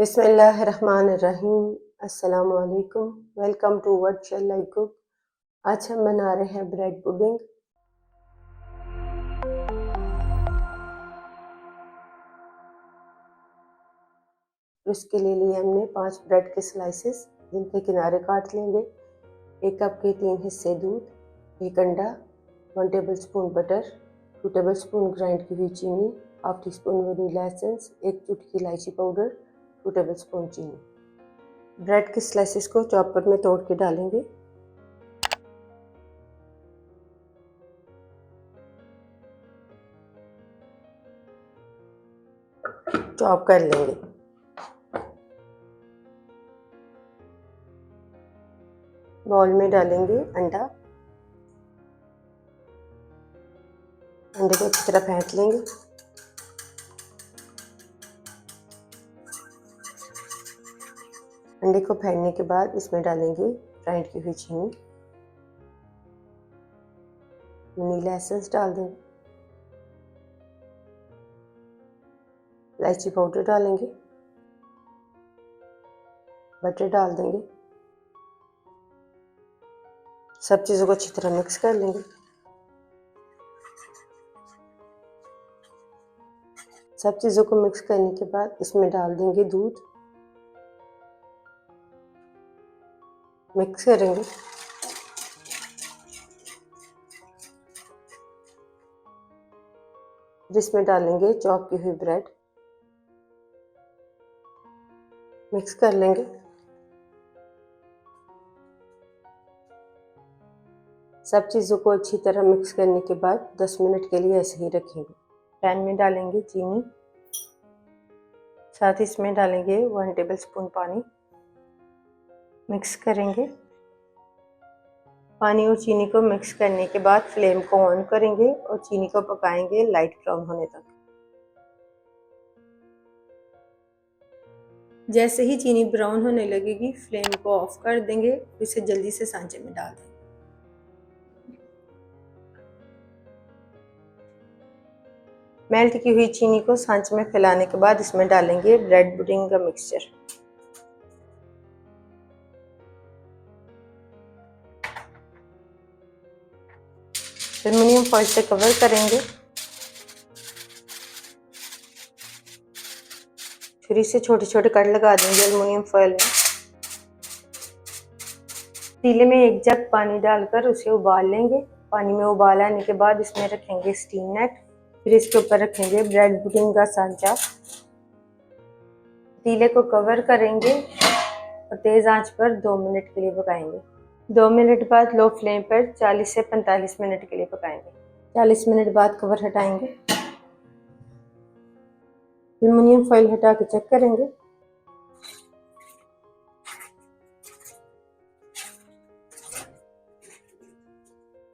बिस्मिल्लाहिर्रहमानिर्रहीम। अस्सलाम वालेकुम। Welcome to what shall I cook. आज हम बना रहे हैं ब्रेड पुडिंग। उसके लिए हमने 5 ब्रेड के स्लाइसेस जिनके किनारे काट लेंगे। 1 कप के 3 हिस्से दूध, 1 अंडा, 1 टेबलस्पून बटर, 2 टेबलस्पून ग्राइंड की हुई चीनी, half tea spoon vanilla essence, 1 चुटकी इलायची पाउडर, 2 टेबलस्पून चीनी। ब्रेड के स्लाइसेस को चॉपर में तोड़ के डालेंगे। चॉप कर लेंगे। बाउल में डालेंगे अंडा। अंडे को अच्छी तरह फेंट लेंगे। अंडे को फेंटने के बाद इसमें डालेंगे ग्राइंड की हुई चीनी, वनीला एसेंस डाल देंगे, इलायची पाउडर डालेंगे, बटर डाल देंगे। सब चीज़ों को अच्छी तरह मिक्स कर लेंगे। सब चीज़ों को मिक्स करने के बाद इसमें डाल देंगे दूध। मिक्स करेंगे। जिसमें डालेंगे चॉप की हुई ब्रेड। मिक्स कर लेंगे। सब चीज़ों को अच्छी तरह मिक्स करने के बाद 10 मिनट के लिए ऐसे ही रखेंगे। पैन में डालेंगे चीनी, साथ ही इसमें डालेंगे 1 टेबलस्पून पानी। मिक्स करेंगे। पानी और चीनी को मिक्स करने के बाद फ्लेम को ऑन करेंगे और चीनी को पकाएंगे लाइट ब्राउन होने तक। जैसे ही चीनी ब्राउन होने लगेगी फ्लेम को ऑफ कर देंगे, इसे जल्दी से सांचे में डाल देंगे। मेल्ट की हुई चीनी को सांचे में फैलाने के बाद इसमें डालेंगे ब्रेड पुडिंग का मिक्सचर। एल्युमिनियम फॉइल से कवर करेंगे। छुरी से छोटे छोटे कट लगा देंगे एल्युमिनियम फॉइल में। पतीले में 1 जग पानी डालकर उसे उबाल लेंगे। पानी में उबाल आने के बाद इसमें रखेंगे स्टीम नेट। फिर इसके ऊपर रखेंगे ब्रेड पुडिंग का सांचा। पतीले को कवर करेंगे और तेज आंच पर 2 मिनट के लिए पकाएंगे। 2 मिनट बाद लो फ्लेम पर 40 से 45 मिनट के लिए पकाएंगे। 40 मिनट बाद कवर हटाएंगे। एल्युमिनियम फॉइल हटा के चेक करेंगे।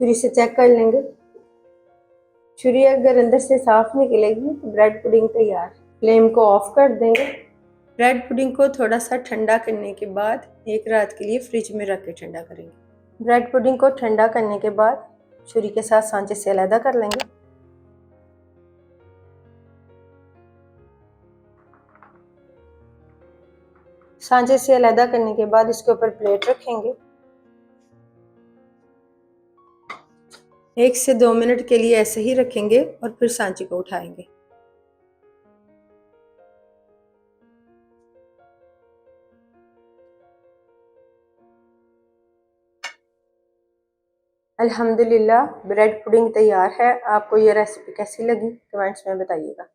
फिर इसे चेक कर लेंगे। छुरी अगर अंदर से साफ निकलेगी तो ब्रेड पुडिंग तैयार। फ्लेम को ऑफ कर देंगे। ब्रेड पुडिंग को थोड़ा सा ठंडा करने के बाद 1 रात के लिए फ्रिज में रख के ठंडा करेंगे। ब्रेड पुडिंग को ठंडा करने के बाद छुरी के साथ सांचे से अलग कर लेंगे। सांचे से अलग करने के बाद इसके ऊपर प्लेट रखेंगे। 1 से 2 मिनट के लिए ऐसे ही रखेंगे और फिर सांचे को उठाएंगे। अल्हम्दुलिल्लाह ब्रेड पुडिंग तैयार है। आपको ये रेसिपी कैसी लगी कमेंट्स में बताइएगा।